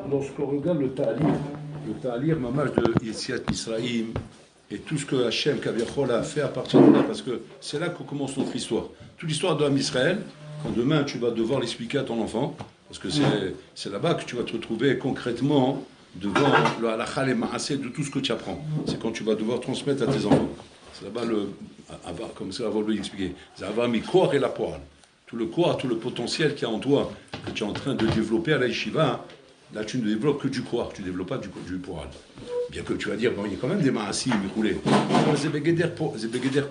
Lorsqu'on regarde le ta'alir mamage de Yetziat Misraïm et tout ce que Hachem Kaviachol a fait à partir de là, parce que c'est là qu'on commence notre histoire. Toute l'histoire de l'âme Israël, quand demain tu vas devoir l'expliquer à ton enfant, parce que c'est là-bas que tu vas te retrouver concrètement devant le halakha et ma'aseh de tout ce que tu apprends. C'est quand tu vas devoir transmettre à tes enfants. C'est là-bas, comme ça, avant de l'expliquer. C'est avoir mis corps et la poêle. Tout le corps, tout le potentiel qu'il y a en toi, que tu es en train de développer à la yeshiva, là tu ne développes que du corps, tu ne développes pas du poêle. Bien que tu vas dire, bon, il y a quand même des ma'asim, roulés. C'est begeder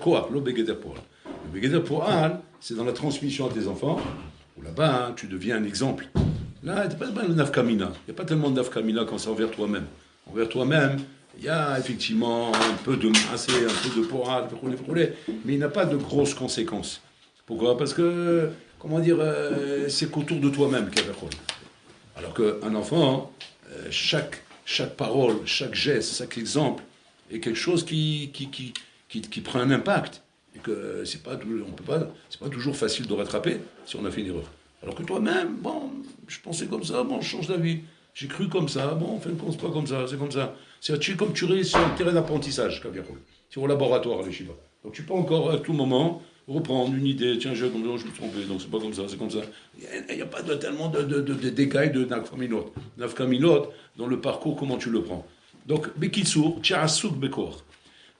corps, le begeder poêle. Le begeder poêle, c'est dans la transmission à tes enfants, où là-bas, tu deviens un exemple. Là, il n'y a pas de nafkamina. Il n'y a pas tellement de nafkamina quand c'est envers toi-même. Envers toi-même, il y a effectivement un peu de massé, un peu de poral, mais il n'a pas de grosses conséquences. Pourquoi ? Parce que, comment dire, c'est qu'autour de toi-même qu'il y a le problème. Alors qu'un enfant, chaque parole, chaque geste, chaque exemple est quelque chose qui prend un impact. Et que c'est pas toujours facile de rattraper si on a fait une erreur. Alors que toi-même, bon, je pensais comme ça, bon, je change d'avis. J'ai cru comme ça, bon, en fin de compte, c'est pas comme ça, c'est comme ça. C'est comme tu es sur un terrain d'apprentissage, c'est au laboratoire, les Shiva. Donc tu peux encore, à tout moment, reprendre une idée, tiens, je me suis trompé, donc c'est pas comme ça, c'est comme ça. Il n'y a pas tellement de dégâts de nafkaminot dans le parcours, comment tu le prends. Donc, Bekitsur, Tcharasouk Bekor.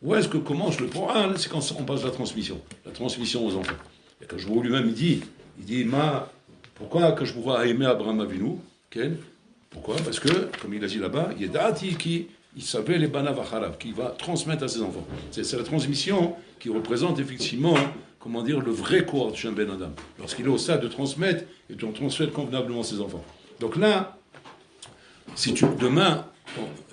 Où est-ce que commence le Coran ? C'est quand on passe la transmission aux enfants. Et quand je vois lui-même, il dit, pourquoi que je pourrais aimer Abraham Avinu ? Pourquoi ? Parce que, comme il a dit là-bas, il savait les banav acharav, qu'il va transmettre à ses enfants. C'est la transmission qui représente effectivement, le vrai corps de Shem Ben Adam. Lorsqu'il est au stade de transmettre, et de transmettre convenablement ses enfants. Donc là, demain,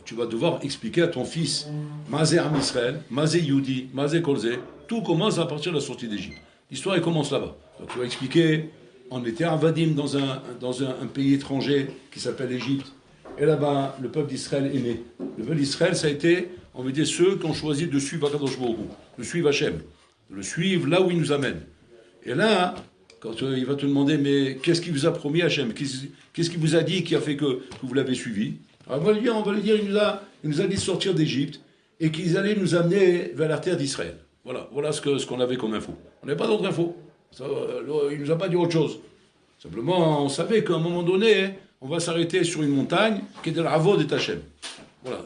tu vas devoir expliquer à ton fils, Mazé Am Israël, Mazé Yudi, Mazé Kolze, tout commence à partir de la sortie d'Égypte. L'histoire, elle commence là-bas. Donc tu vas expliquer, on était avadim dans un pays étranger qui s'appelle l'Égypte. Et là-bas, le peuple d'Israël est né. Le peuple d'Israël, ça a été, on veut dire, ceux qui ont choisi de suivre Akadosh Baruch Hu, de suivre Hachem, de le suivre là où il nous amène. Et là, quand il va te demander, mais qu'est-ce qu'il vous a promis Hachem ? Qu'est-ce qu'il vous a dit qui a fait que vous l'avez suivi ? Alors on va lui dire, il nous a dit de sortir d'Égypte et qu'ils allaient nous amener vers la terre d'Israël. Voilà ce qu'on avait comme info. On n'avait pas d'autre info. Il ne nous a pas dit autre chose. Simplement, on savait qu'à un moment donné, on va s'arrêter sur une montagne qui est de la Havod et Hachem.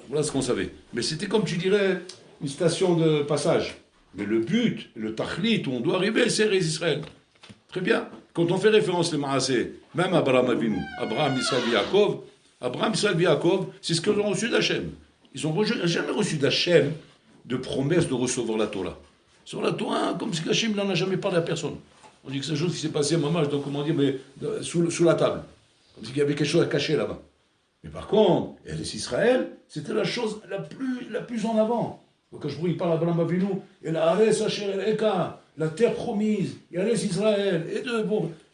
Voilà ce qu'on savait. Mais c'était comme tu dirais une station de passage. Mais le but, le tachlit où on doit arriver, c'est Israël. Très bien. Quand on fait référence les Maasé, même Abraham Avinu, Abraham, Israël, Yaakov, c'est ce qu'ils ont reçu d'Hachem. Ils n'ont jamais reçu d'Hachem de promesse de recevoir la Torah. Sur la Torah, comme si Hachem n'en a jamais parlé à personne. On dit que c'est quelque chose qui s'est passé à Mamash, donc comment dire, mais sous la table. Comme s'il y avait quelque chose à cacher là-bas. Mais par contre, Israël, c'était la chose la plus en avant. Donc quand je vous parle d'Abraham Avinu, et la Ares Asher El Eka, la terre promise, et Ares Israël,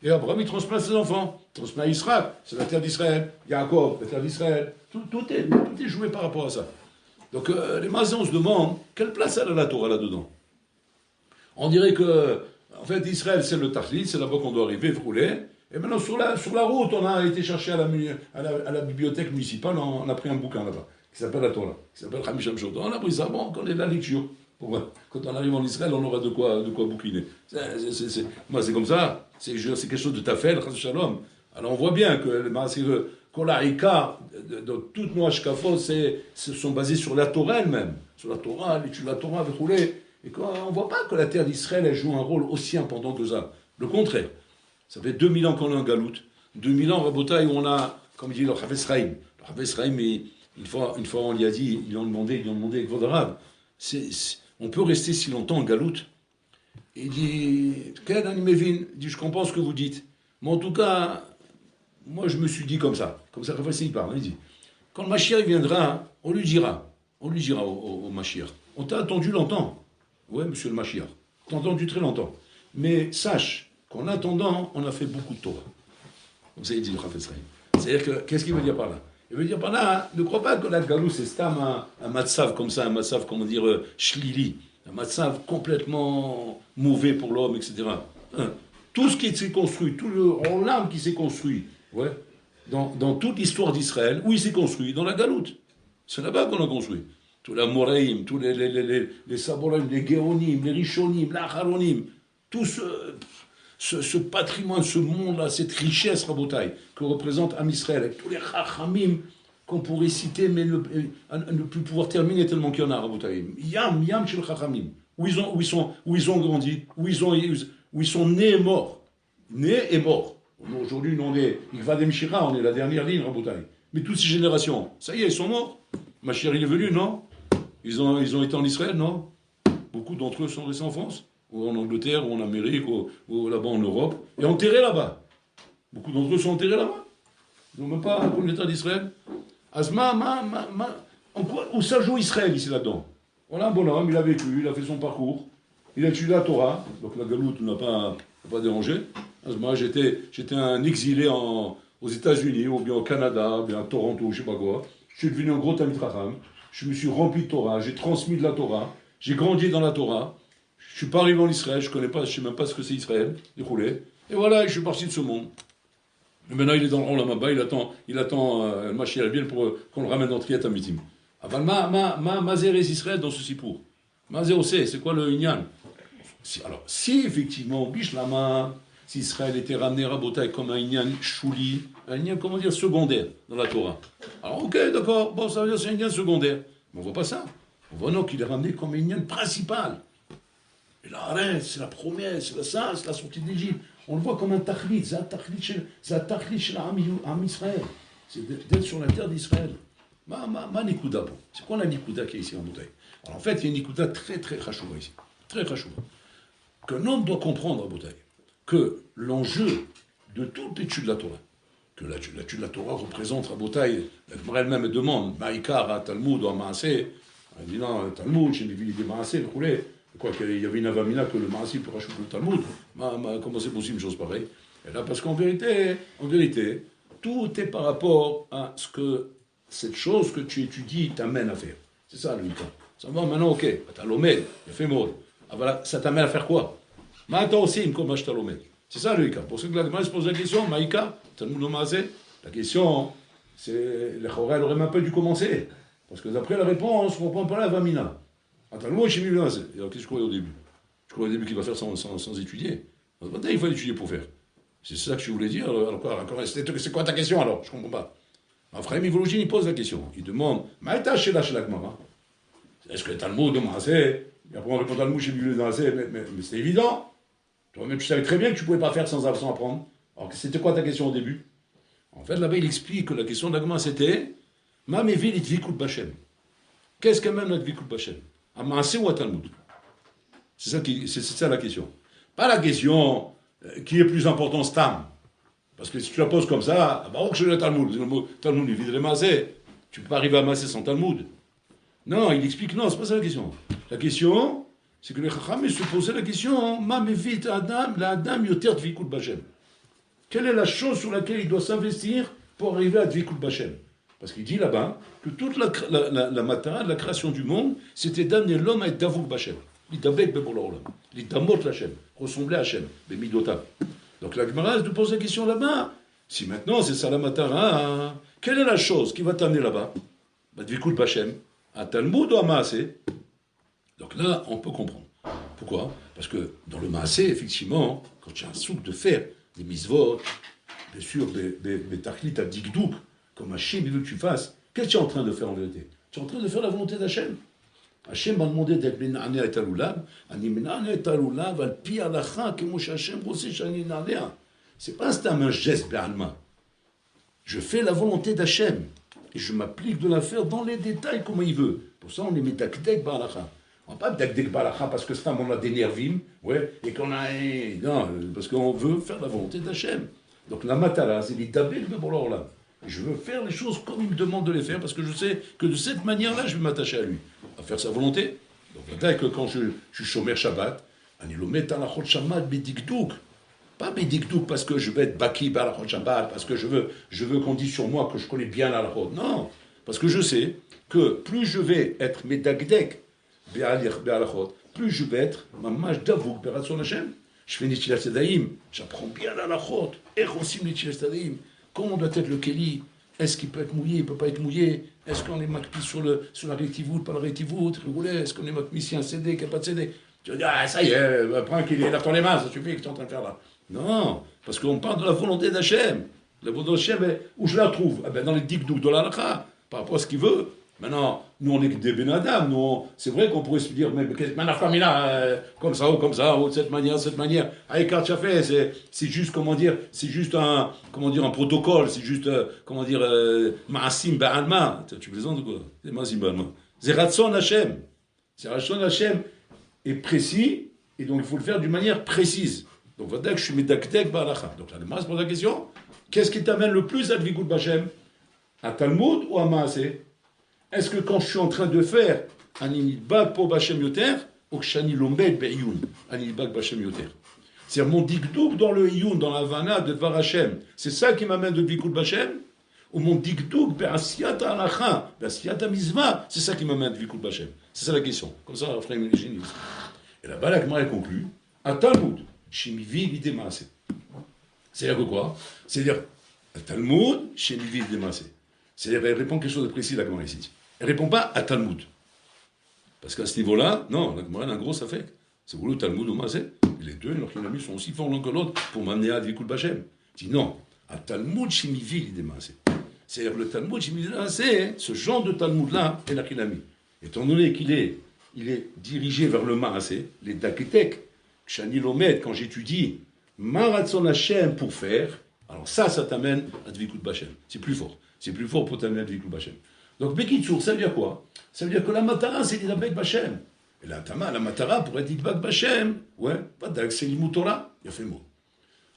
et Abraham il transmet ses enfants, il transmet à Israël, c'est la terre d'Israël, Yaakov, la terre d'Israël, tout est joué par rapport à ça. Donc les Mazés, on se demande, quelle place elle a la Torah là-dedans ? On dirait que, en fait, Israël c'est le Tachlit, c'est là-bas qu'on doit arriver, rouler. Et maintenant, sur la route, on a été chercher à la bibliothèque municipale, on a pris un bouquin là-bas, qui s'appelle la Torah, qui s'appelle Hamisham Shot. On a pris ça, bon, on est de la lecture. Quand on arrive en Israël, on aura de quoi bouquiner. Moi, c'est comme ça, c'est quelque chose de tafel, Shalom. Alors, on voit bien que Kolaïka, de toutes nos hashkafot, sont basés sur la Torah elle-même. Sur la Torah, l'étude de la Torah, avec rouler. Et on ne voit pas que la terre d'Israël, elle joue un rôle aussi important que ça. Le contraire. Ça fait 2000 ans qu'on est en galoute. 2000 ans, Rabotaï, où on a, comme il dit le Chavetz Chaim. Le Chavetz Chaim, une fois, on lui a dit, ils lui ont demandé avec votre arabe, on peut rester si longtemps en galoute ? Il dit, il dit, je comprends ce que vous dites. Mais en tout cas, moi je me suis dit comme ça. Comme ça, Chavetz il parle. Il dit, quand le Mashiach viendra, on lui dira au Mashiach, on t'a attendu longtemps. Ouais, monsieur le Mashiach, on t'a attendu très longtemps. Mais sache, qu'en attendant, on a fait beaucoup de Torah. Comme ça, il dit le Chavetz Chaim. C'est-à-dire que, qu'est-ce qu'il veut dire par là ? Il veut dire par là, ne crois pas que la galou, c'est stam un matzav comme ça, un matzav, comment dire, shlili, un matzav complètement mauvais pour l'homme, etc. Tout ce qui s'est construit, tout le l'âme qui s'est construit, ouais, dans toute l'histoire d'Israël, où il s'est construit, dans la Galoute. C'est là-bas qu'on a construit. Tous les Amoraïm, tous les Saboraïm, les Géonim, les Rishonim, les Acharonim, tout ce patrimoine, ce monde-là, cette richesse, Rabotai, que représente Am Israël, avec tous les Chachamim qu'on pourrait citer, mais à ne plus pouvoir terminer tellement qu'il y en a, Rabotai. Yam chez le Chachamim. Où ils ont grandi, où ils sont nés et morts. Nés et morts. Aujourd'hui, on est Ikvadem Shira, on est la dernière ligne, Rabotai. Mais toutes ces générations, ça y est, ils sont morts. Ma chérie il est venu, non? Ils ont été en Israël, non? Beaucoup d'entre eux sont restés en France, ou en Angleterre, ou en Amérique, ou là-bas en Europe, et enterrés là-bas. Beaucoup d'entre eux sont enterrés là-bas. Ils n'ont même pas connu l'État d'Israël. Asma, où ça joue Israël ici là-dedans? Voilà un bonhomme, il a vécu, il a fait son parcours, il a étudié la Torah, donc la galoute n'a pas dérangé. Asma, j'étais un exilé aux États-Unis, ou bien au Canada, ou bien à Toronto, je sais pas quoi. Je suis devenu un gros Talmid Chacham, je me suis rempli de Torah, j'ai transmis de la Torah, j'ai grandi dans la Torah, je suis pas arrivé en Israël, je sais même pas ce que c'est Israël, déroulé. Et voilà, je suis parti de ce monde. Et maintenant, il est dans le Olam Haba, il attend le Mashiach bien pour qu'on le ramène dans Triat Amitim. Aval ma zérez Israël dans ce sipour. Ma zéré, c'est quoi le Inyan? Alors, si effectivement, Bishlama, si Israël était ramené Rabotai comme un Inyan chouli, un Inyan, comment dire, secondaire dans la Torah. Alors, ok, d'accord, bon, ça veut dire c'est un Inyan secondaire. Mais on voit pas ça. On voit non qu'il est ramené comme un Inyan principal. Et là, arrête, c'est la promesse, c'est la sortie d'Égypte. On le voit comme un tachlit, c'est un tachlit chez l'Am Israël. C'est d'être sur la terre d'Israël. Ma Nikuda, c'est quoi la Nikuda qui est ici en bouteille? Alors en fait, il y a une Nikuda très très chachouva ici. Très chachouva. Qu'un homme doit comprendre, bouteille, que l'enjeu de toute l'étude de la Torah, que l'étude de la Torah représente la bouteille, la Gemara elle-même demande, Maïkar, Talmud ou Amaasé, elle dit non, Talmud, j'ai des Maasé, le roulé. Quoi qu'il y avait une avamina que le Maasé peut rajouter le Talmud. Comment c'est possible une chose pareille? Et là, parce qu'en vérité, tout est par rapport à ce que cette chose que tu étudies t'amène à faire. C'est ça le Mika. Ça va maintenant, ok, t'as l'omed, il fait mode. Ah voilà, ça t'amène à faire quoi? Maintenant aussi, comme je t'ai l'omed. C'est ça le Mika. Pour ceux que la demande se pose la question, Maïka, Talmud Maasé, la question, c'est, le Choré, elle aurait même pas dû commencer. Parce que d'après la réponse, on ne comprend pas la Vamina. Attends, moi, je suis mis là. Alors, qu'est-ce que je croyais au début? Je croyais au début qu'il va faire sans étudier. Il faut étudier pour faire. C'est ça que je voulais dire. Alors, c'est quoi ta question alors? Je ne comprends pas. Ma frère Mivologine, il pose la question. Il demande Maïta chez la Gemara. Est-ce que le Talmud de Maasé? Et après, on répond Talmud chez le Maasé. Mais c'est évident. Toi-même, tu savais très bien que tu ne pouvais pas faire sans apprendre. Alors, c'était quoi ta question au début? En fait, là-bas, il explique que la question de la Gemara, c'était Ma mevil it vikut bachem. Qu'est-ce qu'amène notre vikut bachem? À Maasé ou à Talmud? C'est ça la question. Pas la question qui est plus important, Stam. Parce que si tu la poses comme ça, bah, je le Talmud. Le Talmud, il vide les Maasé. Tu ne peux pas arriver à Maasé sans Talmud. Non, il explique, non, c'est pas ça la question. La question, c'est que les Chachamim se posaient la question Ma mevit Adam, la Adam yoter dvikut bachem. Quelle est la chose sur laquelle il doit s'investir pour arriver à dvikut bachem? Parce qu'il dit là-bas que toute la matara de la création du monde, c'était d'amener l'homme à être Davuk Bachem. L'idabek Bebolorlam. L'idamot Lachem. Ressembler à Hachem. Bemidotav. Donc la Gemara te pose la question là-bas. Si maintenant c'est ça la matara, quelle est la chose qui va t'amener là-bas? Dvikut Bachem. À Talmud ou à Maasé? Donc là, on peut comprendre. Pourquoi? Parce que dans le Maasé, effectivement, quand tu as un souk de fer, des misvot, bien sûr, des tachlit à dikdouk, comme Hachem veut que tu fasses, qu'est-ce que tu es en train de faire en vérité? Tu es en train de faire la volonté d'Hachem. Hachem m'a demandé d'être Bena'ane et Talulav, Ani Bena'ane et Talulav, al pi alacha, que Moshe Hachem rossé shani na'alea. C'est pas un geste be'alma. Je fais la volonté d'Hachem, et je m'applique de la faire dans les détails comme il veut. Pour ça, on est Medakdek ba'alacha. On ne va pas Medakdek ba'alacha parce que c'est un on a des nervim, ouais, et qu'on a. Non, parce qu'on veut faire la volonté d'Hachem. Donc la matara, c'est l'idabel be'bolorlam. Je veux faire les choses comme il me demande de les faire parce que je sais que de cette manière-là, je vais m'attacher à lui, à faire sa volonté. Donc, peut-être que quand je suis chômeur Shabbat, Anilomet alachot Shabbat bedikdouk. Pas bedikdouk parce que je vais être baki balachot Shabbat, parce que je veux qu'on dise sur moi que je connais bien l'alachot. Non, parce que je sais que plus je vais être medagdek be'alachot, plus je vais être mamash davouk be'ratson Hashem. Je fais Netilat Yadayim, j'apprends bien l'alachot. Et aussi Netilat Yadayim. comment doit être le Keli, est-ce qu'il peut être mouillé, il ne peut pas être mouillé, est-ce qu'on est makpis sur la rétivoute, pas la rétivoute, est-ce qu'on est makpis si un CD, qu'il n'y a pas de CD. Tu vas dire, ah ça y est, prends un Keli, lave-toi les mains, ça suffit, qu'est-ce que tu es en train de faire là? Non, parce qu'on parle de la volonté d'Hachem. La volonté d'Hachem, où je la trouve? Dans les dikdouk de l'Alakha, par rapport à ce qu'il veut. Maintenant, nous on est que des Benadam, c'est vrai qu'on pourrait se dire, mais comme ça, ou de cette manière. Avec Karchafé, c'est juste, c'est juste un protocole, c'est juste, Ma'asim Ba'alma. Tu plaisantes ou quoi? C'est Ma'asim Ba'alma. C'est Ratson Hashem. C'est Ratson Hashem est précis, et donc il faut le faire d'une manière précise. Donc, voilà que je suis Medakdek Ba'alacha. Donc, la démarche pose la question, qu'est-ce qui t'amène le plus à Dvikut B'Hashem? À Talmud ou à Maaseh? Est-ce que quand je suis en train de faire un inidbag pour B'Hashem Yoter, ou que Shani Lombed Be'iyun, un inidbag B'Hashem Yoter? C'est-à-dire mon dikdouk dans le Iyun, dans la Vana de Dvar Hashem. C'est ça qui m'amène de Dvikut B'Hashem? Ou mon dikdouk Be'asiyat Halacha, Be'asiyat Mizvah, c'est ça qui m'amène de Dvikut B'Hashem? C'est ça la question. Comme ça, on fera une génie. Et là-bas, la Gemara conclut, à Talmud, Shemivi l'idée Maaseh. C'est-à-dire que quoi? C'est-à-dire, à Talmud, Shemivi l'idée Maaseh. C'est-à-dire, elle répond quelque chose de précis, la Gemara ici. Elle ne répond pas à Talmud. Parce qu'à ce niveau-là, non, la Gemara a un gros affect. C'est pour le Talmud ou Maaseh. Les deux, leurs kinami sont aussi forts l'un que l'autre pour m'amener à Dvikut B'Hashem. Je dis non, à Talmud, Shemivi l'idée Maaseh. C'est-à-dire, le Talmud, Shemivi l'idée Maaseh, ce genre de Talmud-là, est la kinami. Étant donné qu'il est dirigé vers le Maaseh, les Daketek, Shani Lomed, quand j'étudie Maratson Hashem pour faire, alors ça t'amène à Dvikut B'Hashem. C'est plus fort. C'est plus fort pour t'amener à Dvikut B'Hashem. Donc, Bekitsour, ça veut dire quoi? Ça veut dire que la Matara, c'est l'Idbak B'Hashem. Et la Matara, pour être Idbak B'Hashem, ouais, c'est l'Imoutora, il a fait le mot.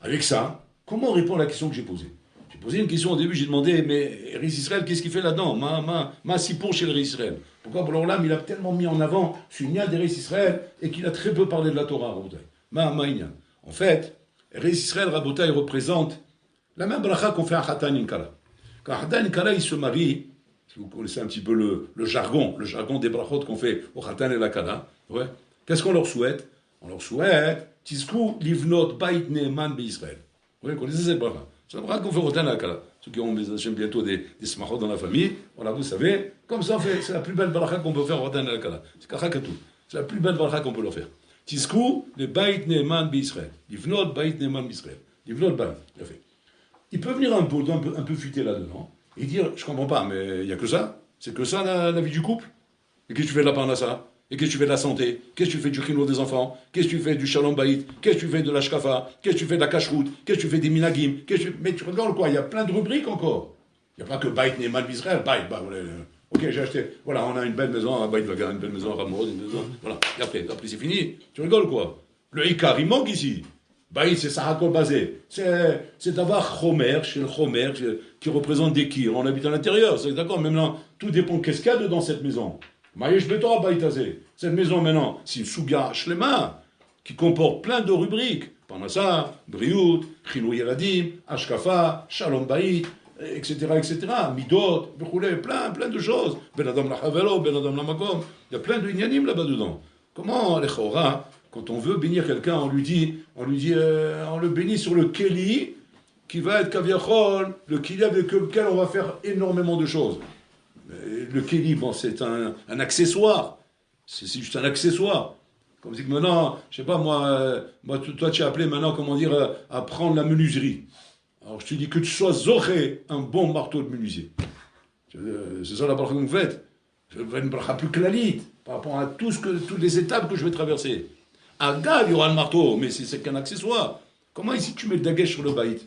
Avec ça, comment on répond à la question que j'ai posée? J'ai posé une question au début, j'ai demandé, mais Eretz Israël, qu'est-ce qu'il fait là-dedans? Ma Sipour chez l'Eretz Israël. Pourquoi pour l'Olam, il a tellement mis en avant ce Nia d'Eretz Israël et qu'il a très peu parlé de la Torah, Rabotai. En fait, Eretz Israël, Rabotai, représente la même bracha qu'on fait à Khatan Inkala. Quand Khatan Inkala, il se marie, si vous connaissez un petit peu le jargon des brachot qu'on fait au Khatan et la Kala, ouais. Qu'est-ce qu'on leur souhaite? On leur souhaite Tisku livnot bait ne'eman be'Israël. Vous connaissez cette bracha? C'est la bracha qu'on fait au Khatan et la Kala. Ceux qui ont bientôt des smachot dans la famille, voilà, vous savez, comme ça on fait, c'est la plus belle bracha qu'on peut faire au Khatan et la Kala. C'est Kachakatou. C'est la plus belle bracha qu'on peut leur faire. Tisku le bait ne'eman be'Israël. Livnot bait ne'eman be'Israël. Livnot bait. Il a fait. Il peut venir un peu fuiter là-dedans et dire, je comprends pas, mais il n'y a que ça. C'est que ça la vie du couple. Et qu'est-ce que tu fais de la parnassa? Et qu'est-ce que tu fais de la santé? Qu'est-ce que tu fais du chino des enfants? Qu'est-ce que tu fais du shalom baït? Qu'est-ce que tu fais de la shkafa? Qu'est-ce que tu fais de la cacheroute? Qu'est-ce que tu fais des minagim? Mais tu regardes quoi? Il y a plein de rubriques encore. Il n'y a pas que baït n'est mal d'Israël. Baït, voilà. Ok, j'ai acheté. Voilà, on a une belle maison à Baït Vaga, une belle maison à Ramoz, une maison. Voilà. Et après c'est fini. Tu rigoles quoi? Le Ikar, il manque ici. Baït, c'est Sahakol basé. C'est d'avoir Chomer, chez le Chomer, qui représente des kirs. On habite à l'intérieur, c'est d'accord. Maintenant, tout dépend qu'est-ce qu'il y a dans cette maison. Maïch Betora Baïtazé. Cette maison maintenant, c'est une Souga Shlema, qui comporte plein de rubriques. Parnassa, Briout, Chilou Yeradim, Ashkafa, Shalom Baït, etc., etc. Midot, plein de choses. Ben Adam la Havelo, Ben Adam la Makom. Il y a plein de inyanim là-bas dedans. Comment les Chora, quand on veut bénir quelqu'un, on le bénit sur le Keli, qui va être Kaviachol, le Keli avec lequel on va faire énormément de choses. Le Keli, bon, c'est un accessoire. C'est juste un accessoire. Comme si maintenant, je sais pas, moi toi tu as appelé maintenant, à prendre la menuiserie. Alors je te dis que tu sois zoré un bon marteau de menuisier. C'est ça la bracha que vous faites. Je vais une bracha plus clalite par rapport à toutes les étapes que je vais traverser. À Gad, il y aura le marteau, mais c'est qu'un accessoire. Comment ici tu mets le dagesh sur le baït?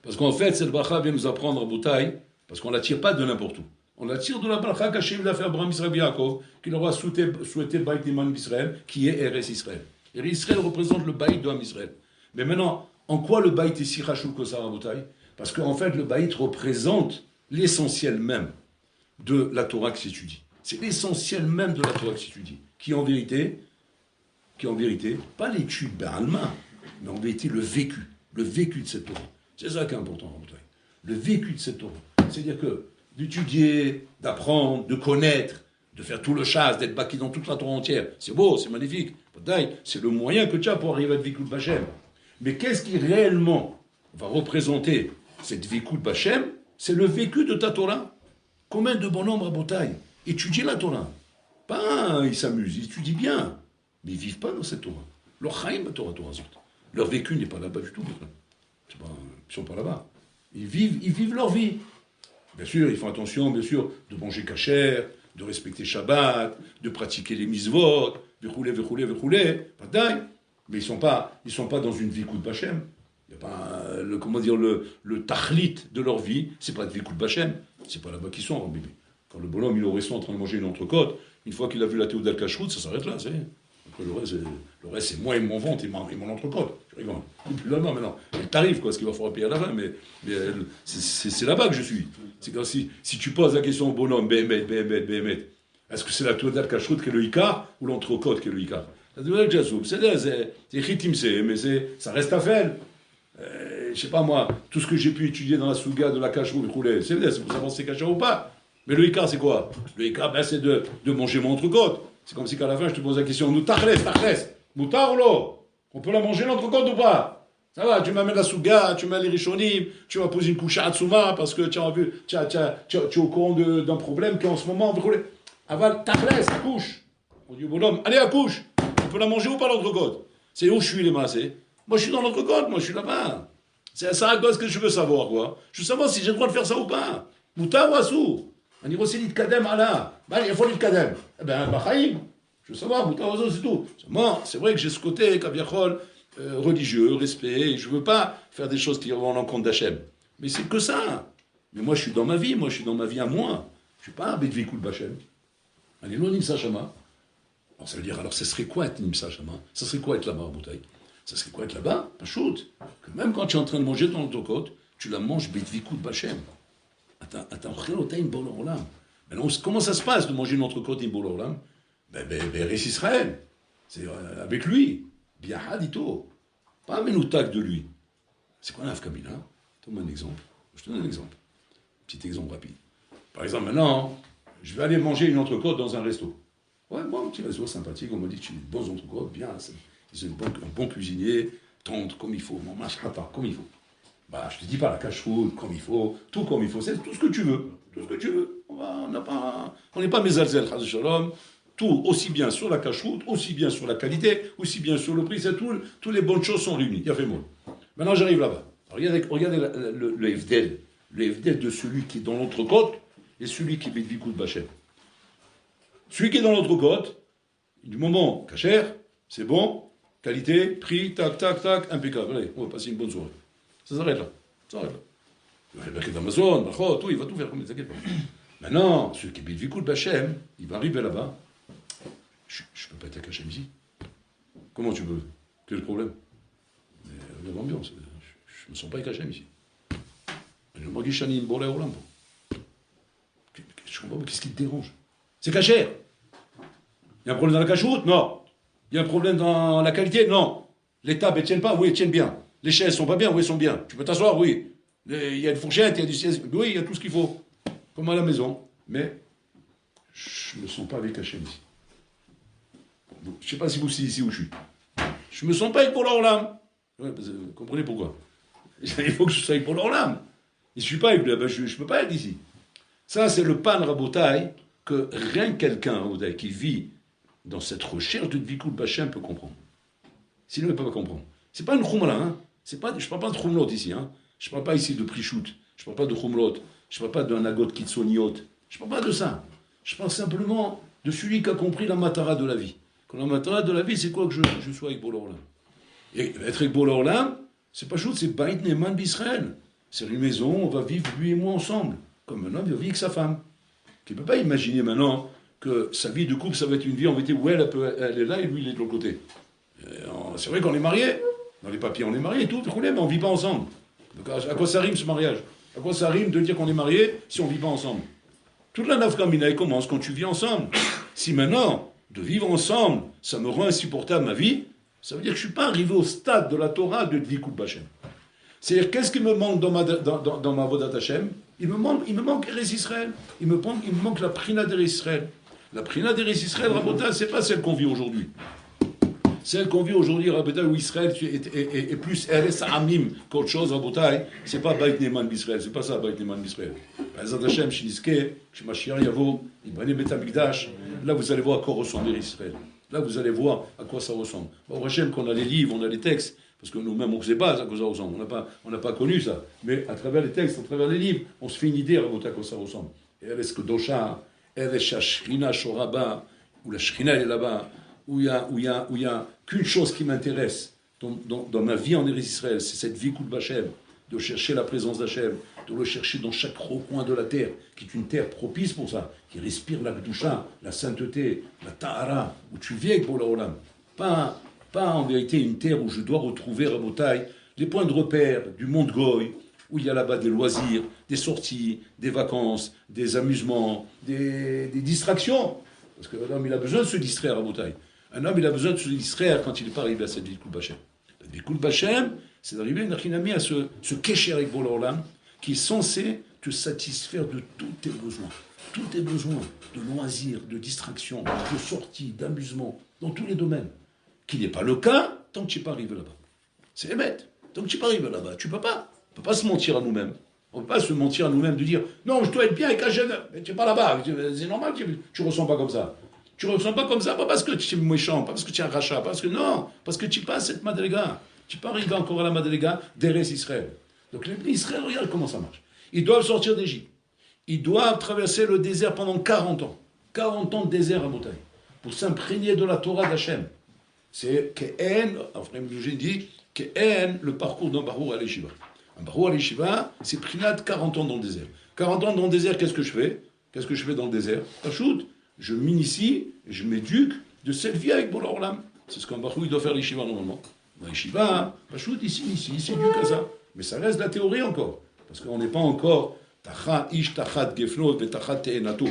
Parce qu'en fait, cette bracha vient nous apprendre à Boutaï, parce qu'on ne la tire pas de n'importe où. On la tire de la bracha qu'Hachem l'a fait à Abraham Israël Yaakov, qu'il aura souhaité le baït d'Iman Israël, qui est Eretz Israël. Eretz Israël représente le baït de Ham Israël. Mais maintenant, en quoi le baït est si rachou que ça à Boutaï? Parce qu'en fait, le baït représente l'essentiel même de la Torah qui s'étudie. C'est l'essentiel même de la Torah qui s'étudie. Qui en vérité, pas l'étude B'Alma, mais en vérité le vécu de cette Torah. C'est ça qui est important en Boutaï. Le vécu de cette Torah. C'est-à-dire que d'étudier, d'apprendre, de connaître, de faire tout le chasse, d'être baki dans toute la Torah entière. C'est beau, c'est magnifique. C'est le moyen que tu as pour arriver à Dvikut B'Hashem. Mais qu'est-ce qui réellement va représenter Cette Vékut Bachem, c'est le vécu de ta Torah. Combien de bonhommes à Botaï étudient la Torah? Pas ils s'amusent, ils étudient bien, mais ils ne vivent pas dans cette Torah. Leur chaim, Torah, leur vécu n'est pas là-bas du tout. Ils ne sont pas là-bas. Ils vivent leur vie. Bien sûr, ils font attention, bien sûr, de manger kasher, de respecter Shabbat, de pratiquer les mitzvot, mais ils sont pas dans une Vékut Bachem. Il n'y a pas le tachlit de leur vie, c'est pas de Vékut Bachem, c'est pas là-bas qu'ils sont, bébé. Quand le bonhomme il est au resto en train de manger une entrecôte, une fois qu'il a vu la théoda kashrut, ça s'arrête là, c'est. Après le reste c'est moi et mon ventre et mon entrecôte. Je rigole. Il n'est plus là-bas maintenant. Il t'arrive quoi, ce qu'il va falloir payer à la fin, mais c'est là-bas que je suis. C'est comme si tu poses la question au bonhomme, Béhémet, est-ce que c'est la théoda kashrut qui est le Icar ou l'entrecôte qui est le Icar? La théoda kashrut, c'est chitimse, mais ça reste à faire. Je sais pas moi, tout ce que j'ai pu étudier dans la Souga de la kashrut, c'est pour savoir si c'est kasher ou pas. Mais le Icar, c'est quoi? Le Icar, c'est de manger mon entrecôte. C'est comme si qu'à la fin, je te pose la question, nous tachles, moutar ou l'eau? On peut la manger l'entrecôte ou pas? Ça va, tu m'amènes la Souga, tu m'as les Rishonim, tu m'as posé une couche à Hatsuma parce que tu es au courant d'un problème qui en ce moment, aval, tachles, accouche. On dit au bonhomme, allez, accouche. On peut la manger ou pas l'entrecôte? C'est où je suis les massés? Moi, je suis dans l'entrecôte, moi, je suis là-bas. C'est ça à cause que je veux savoir, quoi. Je veux savoir si j'ai le droit de faire ça ou pas. Moutar ou assou? On dit, c'est l'Itkadem, Allah. Il faut l'Itkadem. Eh bien, Bachaïm. Je veux savoir, Moutar ou assou, c'est tout. Moi, c'est vrai que j'ai ce côté, Kaviachol, religieux, respect. Je ne veux pas faire des choses qui vont en l'encontre d'Hachem. Mais c'est que ça. Mais moi, je suis dans ma vie. Moi, je suis dans ma vie à moi. Je ne suis pas un Vékut Bachem. Allez, non, Nimsa Shama. Alors, ça veut dire, alors, ce serait quoi être Nimsa Shama? Ça serait quoi être là-bas, à Boutaï? Ça serait quoi être là-bas? Pas shoot. Que même quand tu es en train de manger ton entrecôte, tu la manges Vékut Bachem. Attends, maintenant, comment ça se passe de manger une entrecôte in Bolorlam? Béris Israël. C'est avec lui. Biahad ito. Pas menoutak de lui. C'est quoi l'Afkamina? Donne-moi un exemple. Je te donne un exemple. Petit exemple rapide. Par exemple, maintenant, je vais aller manger une entrecôte dans un resto. Ouais, moi, un petit resto sympathique, on me dit que tu as une bonne entrecôte, bien. Ils ont un bon cuisinier, tendre comme il faut, mon mashkata comme il faut. Bah, je te dis pas la cache-route comme il faut, tout comme il faut, c'est tout ce que tu veux. Tout ce que tu veux. On n'est pas mesalzel, chas shalom. Tout, aussi bien sur la cache-route, aussi bien sur la qualité, aussi bien sur le prix, c'est tout. Toutes les bonnes choses sont réunies. Il y a fait moi. Maintenant, j'arrive là-bas. Regardez le FDL. Le FDL de celui qui est dans l'entrecôte et celui qui est Vékut Bachem. Celui qui est dans l'entrecôte, du moment cachère, c'est bon, qualité, prix, tac, impeccable. Allez, on va passer une bonne soirée. Ça s'arrête là. Il va faire Birkat Hamazon, tout, il va tout faire comme il s'inquiète pas. Maintenant, celui qui est Vékut Bachem, il va arriver là-bas. Je ne peux pas être à Kachem ici. Comment tu peux? Quel est le problème? De l'ambiance. Je ne me sens pas à Kachem ici. Je me dis Shani Boré Olam. Je comprends pas, qu'est-ce qui te dérange? C'est cachère. Il y a un problème dans la cache-route? Non. Il y a un problème dans la qualité? Non. Les tables, elles tiennent pas? Oui, elles tiennent bien. Les chaises sont pas bien? Oui, elles sont bien. Tu peux t'asseoir? Oui. Il y a une fourchette, il y a du siège? Oui, il y a tout ce qu'il faut. Comme à la maison. Mais je ne me sens pas avec Hachem ici. Je ne sais pas si vous êtes ici où je suis. Je ne me sens pas avec pour l'Orlam. Ouais, vous comprenez pourquoi? Il faut que je sois pour l'Orlam. Je ne suis pas avec lui, je ne peux pas être ici. Ça, c'est le pan rabotaï que rien que quelqu'un qui vit dans cette recherche de Vékut Bachem peut comprendre. Sinon, il ne peut pas comprendre. Ce n'est pas une khumra, hein. Je ne parle pas de khumlot ici. Hein. Je ne parle pas ici de prichout. Je ne parle pas de khumlot. Je ne parle pas d'un agot kitsoniot. Je ne parle pas de ça. Je parle simplement de celui qui a compris la matara de la vie. Quand la matara de la vie, c'est quoi que je sois avec Bolorlam? Et être avec Bolorlam, c'est pas chose, c'est Bait Neman B'Israël. C'est une maison, on va vivre lui et moi ensemble. Comme un homme va vivre avec sa femme. Qui ne peut pas imaginer maintenant que sa vie de couple, ça va être une vie en vérité où elle est là et lui, il est de l'autre côté. C'est vrai qu'on est mariés. Dans les papiers, on est mariés et tout, mais on ne vit pas ensemble. Donc, à quoi ça rime ce mariage? À quoi ça rime de dire qu'on est mariés si on ne vit pas ensemble? Toute la nafkamina commence quand tu vis ensemble. Si maintenant, de vivre ensemble, ça me rend insupportable ma vie, ça veut dire que je ne suis pas arrivé au stade de la Torah de Vékut Bachem. C'est-à-dire, qu'est-ce qui me manque dans ma Vodat Hashem? Il me manque Eretz Israël. Il me manque la Prina d'Eretz Israël. La Prina d'Eretz Israël, Rabotai, ce n'est pas celle qu'on vit aujourd'hui. Celle qu'on vit aujourd'hui, Rabotai, où Israël est plus RS Amim qu'autre chose, Rabotai, c'est pas Beit Neman d'Israël, c'est pas ça, Beit Neman d'Israël. Bezrat Hashem, Shiniske, Shemashir Yavo, Ibrahim Bet Hamikdash, là vous allez voir à quoi ressemble Israël. Là vous allez voir à quoi ça ressemble. Au Hashem, qu'on a les livres, on a les textes, parce que nous-mêmes on ne sait pas à quoi ça ressemble, on n'a pas connu ça. Mais à travers les textes, à travers les livres, on se fait une idée, Rabotai, à quoi ça ressemble. Et RS Kedosha, RS Shrina Shoraba, où la Shrina est là-bas, où il y a qu'une chose qui m'intéresse dans ma vie en Eretz Israël, c'est cette vie Koul Bachem, de chercher la présence d'Hachem, de le chercher dans chaque recoin de la terre, qui est une terre propice pour ça, qui respire la Kedusha, la sainteté, la Tahara, où tu vis avec Bola Olam. Pas en vérité une terre où je dois retrouver, Rabotai, les points de repère du monde Goy, où il y a là-bas des loisirs, des sorties, des vacances, des amusements, des distractions. Parce que l'homme, il a besoin de se distraire, Rabotai. Un homme, il a besoin de se distraire quand il n'est pas arrivé à cette vie de Koul Bachem. La vie de Koul Bachem, c'est d'arriver à ce kécher avec Bola Olam, qui est censé te satisfaire de tous tes besoins. Tous tes besoins de loisirs, de distraction, de sorties, d'amusement, dans tous les domaines. Qui n'est pas le cas tant que tu n'es pas arrivé là-bas. C'est bête. Tant que tu n'es pas arrivé là-bas, tu ne peux pas. On ne peut pas se mentir à nous-mêmes. On ne peut pas se mentir à nous-mêmes de dire « Non, je dois être bien avec Hachem. » Mais tu n'es pas là-bas. C'est normal que tu ne ressens pas comme ça. Tu ne ressens pas comme ça, pas parce que tu es méchant, pas parce que tu es un rachat, parce que non, parce que tu passes cette madriga. Tu n'es pas arrivé encore à la madriga d'Eretz Israël. Donc les Israël, regarde comment ça marche. Ils doivent sortir d'Égypte. Ils doivent traverser le désert pendant 40 ans. 40 ans de désert à Moutaï. Pour s'imprégner de la Torah d'Hachem. C'est enfin, j'ai dit, le parcours d'un Barour à l'Eshiva. Un Barour à l'Eshiva, c'est Prinat 40 ans dans le désert. 40 ans dans le désert, qu'est-ce que je fais? Qu'est-ce que je fais dans le désert? Pachout, je m'initie, je m'éduque de cette vie avec Bola Olam. C'est ce qu'un Barour il doit faire l'Eshiva normalement. Dans l'Eshiva, Pachout, il s'initie, il s'éduque à ça. Mais ça reste de la théorie encore. Parce qu'on n'est pas encore Tachat Ish Tachat Gefnot et Tachat Te'enato.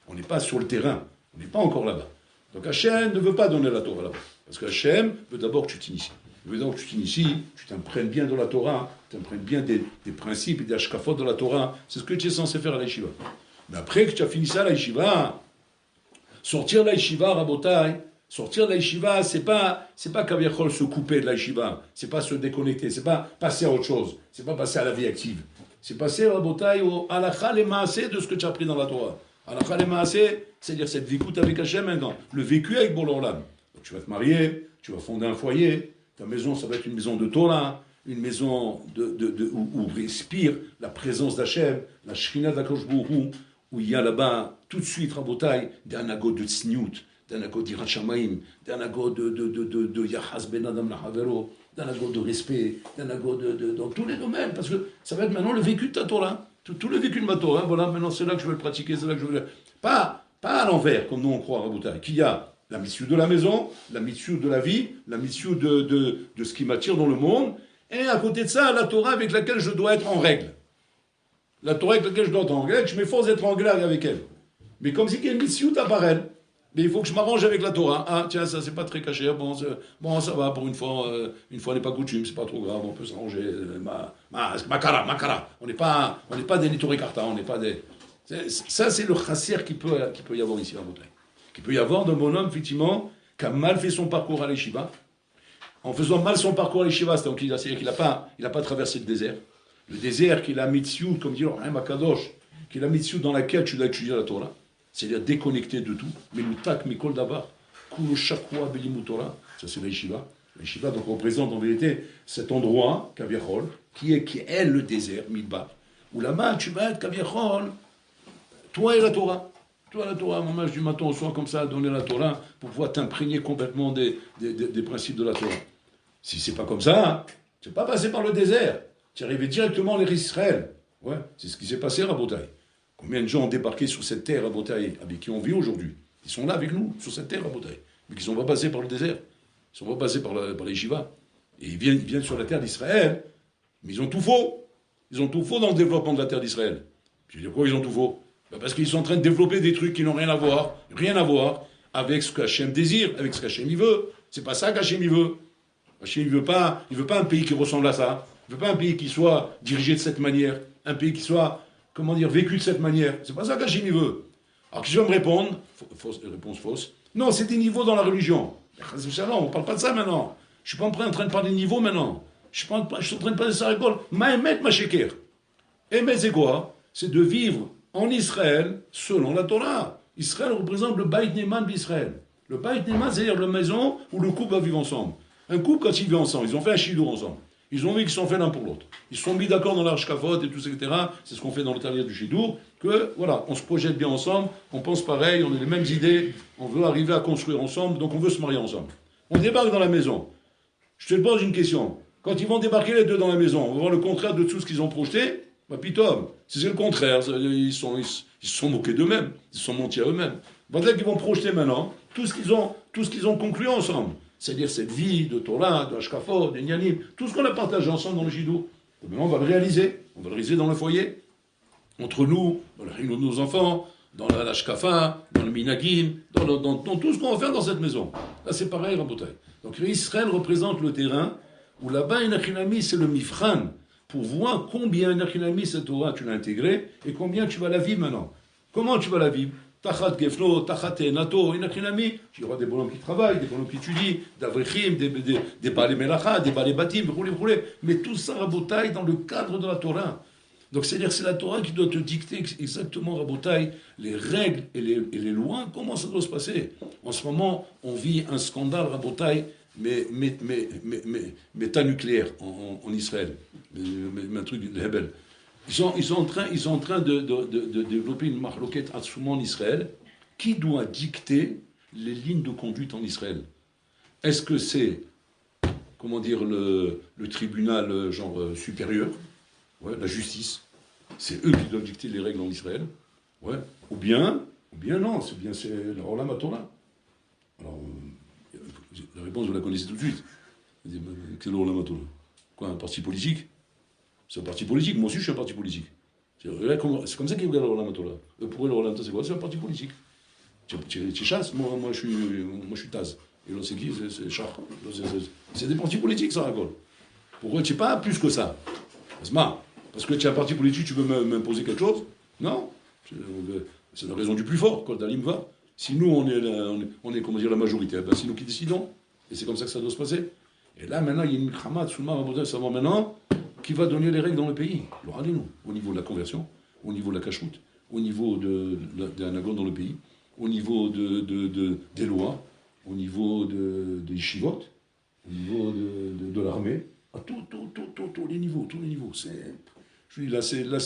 On n'est pas sur le terrain. On n'est pas encore là-bas. Donc Hachem ne veut pas donner la Torah là-bas. Parce que Hachem veut d'abord que tu t'inities. Il veut d'abord que tu t'inities, tu t'imprègnes bien de la Torah, tu t'imprègnes bien des principes et des hashkafot de la Torah. C'est ce que tu es censé faire à l'Yeshiva. Mais après que tu as fini ça à l'Yeshiva, sortir de l'Yeshiva, Rabotai, sortir de l'Yeshiva, c'est pas Kaviachol se couper de l'Yeshiva, c'est pas se déconnecter, c'est pas passer à autre chose, c'est pas passer à la vie active. C'est passer, Rabotai, au halakha le maaseh de ce que tu as appris dans la Torah. Halakha le maaseh, c'est-à-dire cette vécoute avec Hachem maintenant, le vécu avec Bola Olam. Donc tu vas te marier, tu vas fonder un foyer, ta maison ça va être une maison de Torah, une maison où respire la présence d'Hachem, la Shrina d'Akadosh Baruch Hu, où il y a là-bas tout de suite, Rabotai, des anagot de tzniut, des anagot d'Irat Shamayim, des anagot de Yachas Ben Adam Lahavero, des anagot de respect, des anagot dans tous les domaines, parce que ça va être maintenant le vécu de ta Torah, tout le vécu de ma Torah, voilà, maintenant c'est là que je vais le pratiquer, c'est là que je vais le... Pas à l'envers, comme nous on croit, Rabotai, qu'il y a la mitzvah de la maison, la mitzvah de la vie, la mitzvah de ce qui m'attire dans le monde, et à côté de ça, la Torah avec laquelle je dois être en règle. La Torah avec laquelle je dois être en règle, je m'efforce d'être en règle avec elle. Mais comme c'est qu'il y a une mitzvah à part elle, mais il faut que je m'arrange avec la Torah. Ah, tiens, ça c'est pas très caché, bon, ça va, pour une fois n'est pas coutume, c'est pas trop grave, on peut s'arranger. Makara. On n'est pas des Nitori Karta, on n'est pas des... Ça, c'est le chasser qui peut y avoir ici à Moutaï. Qu'il peut y avoir d'un bonhomme, effectivement, qui a mal fait son parcours à l'Yeshiva. En faisant mal son parcours à l'Yeshiva, c'est-à-dire qu'il n'a pas traversé le désert. Le désert qui est la mitzvah, comme dit Rahim Akadosh, qui est la mitzvah dans laquelle tu dois étudier la Torah, c'est-à-dire déconnecté de tout. Mais nous tak mikol davar, kulo shakwa belimut Torah, ça c'est l'Yeshiva. L'Yeshiva donc représente en vérité cet endroit, Kaviachol, qui est le désert, Midbar, où là-bas tu vas être Kaviachol, toi et la Torah. Toi, la Torah, à mon âge du matin au soir, comme ça, donner la Torah pour pouvoir t'imprégner complètement des principes de la Torah. Si c'est pas comme ça, tu n'es pas passé par le désert. Tu es arrivé directement en Israël. Ouais, c'est ce qui s'est passé à Rabotai. Combien de gens ont débarqué sur cette terre à Rabotai, avec qui on vit aujourd'hui? Ils sont là avec nous, sur cette terre à Rabotai. Mais ils ne sont pas passés par le désert. Ils ne sont pas passés par les Shiva. Et ils viennent sur la terre d'Israël, mais ils ont tout faux. Ils ont tout faux dans le développement de la terre d'Israël. Je veux dire, pourquoi ils ont tout faux? Parce qu'ils sont en train de développer des trucs qui n'ont rien à voir avec ce qu'Hachem désire, avec ce qu'Hachem il veut. C'est pas ça qu'Hachem il veut. Hachem il veut pas un pays qui ressemble à ça. Il veut pas un pays qui soit dirigé de cette manière, un pays qui soit, vécu de cette manière. C'est pas ça qu'Hachem il veut. Alors qui va me répondre? Réponse fausse. Non, c'est des niveaux dans la religion. On ne parle pas de ça maintenant. Je ne suis pas en train de parler de niveau maintenant. Je suis en train de parler de ça à l'école. Maïmet Macheker. Emet, c'est quoi? C'est de vivre en Israël selon la Torah. Israël représente le Beit Neman d'Israël. Le Beit Neman, c'est-à-dire la maison où le couple va vivre ensemble. Un couple, quand ils vivent ensemble, ils ont fait un shidour ensemble. Ils ont vu qu'ils sont faits l'un pour l'autre. Ils se sont mis d'accord dans l'archkafot et tout ça, etc. C'est ce qu'on fait dans le talier du shidour. Que, voilà, on se projette bien ensemble, on pense pareil, on a les mêmes idées, on veut arriver à construire ensemble, donc on veut se marier ensemble. On débarque dans la maison. Je te pose une question. Quand ils vont débarquer les deux dans la maison, on va voir le contraire de tout ce qu'ils ont projeté. Bah, pitom, si c'est le contraire, ils se sont moqués d'eux-mêmes, ils se sont mentis à eux-mêmes. Voilà qu'ils vont projeter maintenant tout ce qu'ils ont conclu ensemble. C'est-à-dire cette vie de Torah, de Hashkafot, de Nyanim, tout ce qu'on a partagé ensemble dans le Jidou. Maintenant, on va le réaliser. On va le réaliser dans le foyer, entre nous, dans le réunion de nos enfants, dans la Hashkafa, dans le Minagim, dans tout ce qu'on va faire dans cette maison. Là, c'est pareil, Rabotai. Donc, Israël représente le terrain où là-bas, un achinami, c'est le mifran, pour voir combien un achinami, cette Torah, tu l'as intégré et combien tu vas la vivre maintenant. Comment tu vas la vivre? Tachat Gefno, Tachat Nato, Inachinami, il y aura des bonhommes qui travaillent, des bonhommes qui étudient, d'Avrechim, des Balé Melacha, des Balé Batim, mais tout ça rabotaille dans le cadre de la Torah. Donc c'est-à-dire c'est la Torah qui doit te dicter exactement rabotaille les règles et les lois, comment ça doit se passer. En ce moment, on vit un scandale rabotaille, mais métanucléaire en Israël, un truc de Hebel. Ils sont en train de développer une marloquette Atsouma en Israël qui doit dicter les lignes de conduite en Israël. Est-ce que c'est, comment dire, le tribunal supérieur, ouais, la justice, c'est eux qui doivent dicter les règles en Israël, ouais, ou bien non, c'est le Olam HaTorah. Alors, la réponse vous la connaissez tout de suite. C'est le Olam HaTorah. Quoi, un parti politique? C'est un parti politique. Moi aussi, je suis un parti politique. C'est comme ça qu'ils regardent le Olam HaTorah. Pour eux, le Olam HaTorah, c'est quoi? C'est un parti politique. Tu chasses, moi, je suis Taz. Et l'autre, c'est qui? C'est Char. C'est des partis politiques, ça, raconte. Pour eux, tu n'es pas plus que ça. Parce que tu es un parti politique, tu veux m'imposer quelque chose? Non. C'est la raison du plus fort, quand Dalim va. Si nous, on est comment dire, la majorité, ben, c'est nous qui décidons. Et c'est comme ça que ça doit se passer. Et là, maintenant, il y a une khamat, savoir maintenant, qui va donner les règles dans le pays. Nous, au niveau de la conversion, au niveau de la cacheroute, au niveau de l'anagon dans le pays, au niveau des lois, au niveau des yeshivot, au niveau de l'armée, à tous les niveaux, Je dis,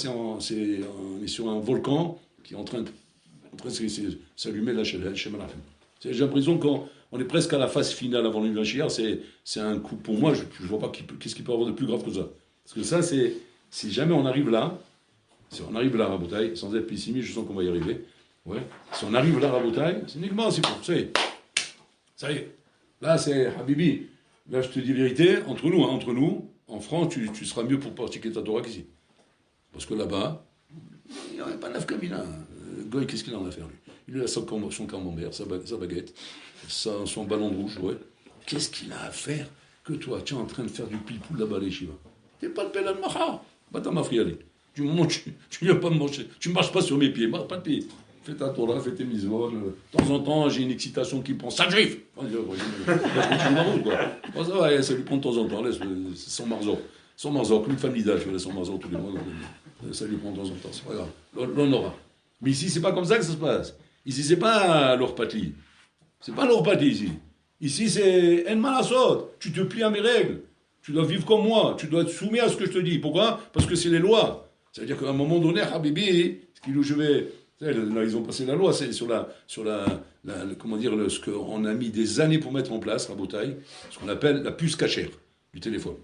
on est sur un volcan qui est en train de s'allumer là chez Malachim. J'ai l'impression qu'on est presque à la phase finale avant l'Université. C'est un coup, pour moi, je ne vois pas qu'est-ce qu'il peut y avoir de plus grave que ça. Parce que ça, si jamais on arrive là, Rabotaï, sans être pessimiste, je sens qu'on va y arriver. Ouais. Si on arrive là, Rabotaï, c'est uniquement, c'est pour, ça y est. Là, c'est Habibi. Là, je te dis la vérité, entre nous, en France, tu seras mieux pour pratiquer ta Torah qu'ici. Parce que là-bas, il n'y aurait pas d'Afkamina. Goy, qu'est-ce qu'il en a à faire, lui? Il a son camembert, sa baguette, son ballon de rouge, ouais. Qu'est-ce qu'il a à faire que toi, tu es en train de faire du pilpoul là-bas, les Shiva? Tu n'es pas le Pélan Maha. Bah, t'as ma frialé. Du moment que tu ne viens pas me manger, tu ne marches pas sur mes pieds, pas de pieds. Fais ta Torah, fais tes mises-vol. De temps en temps, j'ai une excitation qui prend 5 juifs. Ça lui prend de temps en temps. C'est son marzor, comme une famille d'âge, son marzor tous les mois. Ça lui prend de temps en temps, c'est pas grave. L'on aura. Mais ici, c'est pas comme ça que ça se passe. Ici, c'est pas l'orpatli. C'est pas l'orpatli ici. Ici, c'est en malasot. Tu te plies à mes règles. Tu dois vivre comme moi. Tu dois être soumis à ce que je te dis. Pourquoi? Parce que c'est les lois. C'est-à-dire qu'à un moment donné, Habibi, ils ont passé la loi, c'est sur comment dire, ce qu'on a mis des années pour mettre en place, Rabotaï, ce qu'on appelle la puce cachère du téléphone.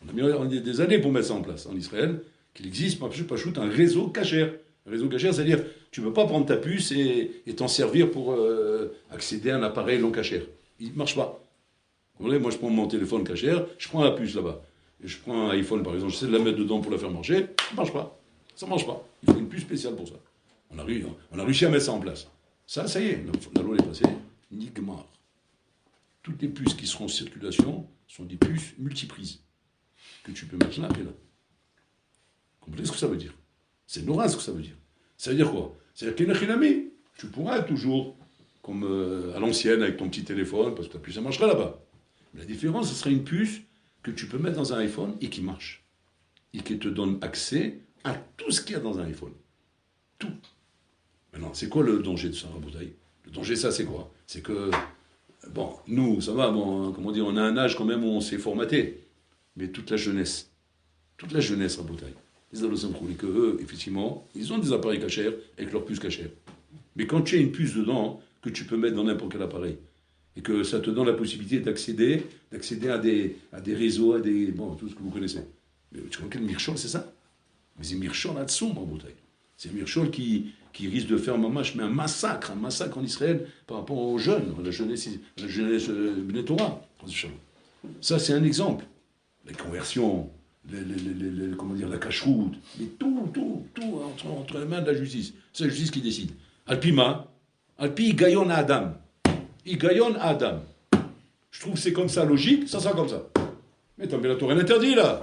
On a mis des années pour mettre ça en place en Israël, qu'il existe, un réseau cachère. Un réseau cachère, c'est-à-dire, tu ne peux pas prendre ta puce et t'en servir pour accéder à un appareil non cachère. Il ne marche pas. Moi, je prends mon téléphone cachère, je prends la puce là-bas. Et je prends un iPhone, par exemple, j'essaie de la mettre dedans pour la faire marcher, ça ne marche pas. Ça ne marche pas. Il faut une puce spéciale pour ça. On a réussi à mettre ça en place. Ça y est, la loi est passée. Nigmar. Toutes les puces qui seront en circulation sont des puces multiprises que tu peux mettre là et là. Vous comprenez ce que ça veut dire? C'est Nora ce que ça veut dire. Ça veut dire quoi? C'est-à-dire qu'Enachinami, tu pourras toujours comme à l'ancienne avec ton petit téléphone, parce que ta puce, ça marchera là-bas. Mais la différence, ce serait une puce que tu peux mettre dans un iPhone et qui marche. Et qui te donne accès à tout ce qu'il y a dans un iPhone. Tout. Maintenant, c'est quoi le danger de ça, Raboutaï? Le danger, ça, c'est quoi? C'est que, bon, nous, ça va, bon, comment dire, on a un âge quand même où on s'est formaté. Mais toute la jeunesse, Raboutaï, les adolescents croulés, que eux, effectivement, ils ont des appareils cachers avec leur puce cachère. Mais quand tu as une puce dedans, que tu peux mettre dans n'importe quel appareil, et que ça te donne la possibilité d'accéder à des réseaux, à des, bon, tout ce que vous connaissez. Mais tu connais quel Mirchol, c'est ça? Mais c'est Mirchol là-dessous, Raboutaï. C'est Mirchol qui risque de faire un massacre en Israël par rapport aux jeunes, la jeunesse Bnei Torah. Ça, c'est un exemple. Les conversions, comment dire, la cacheroute, mais tout entre les mains de la justice. C'est la justice qui décide. Alpima, il gaillonne à Adam. Il gaillonne à Adam. Je trouve que c'est comme ça, logique, ça sera comme ça. Mais tant bien la Torah l'interdit, là.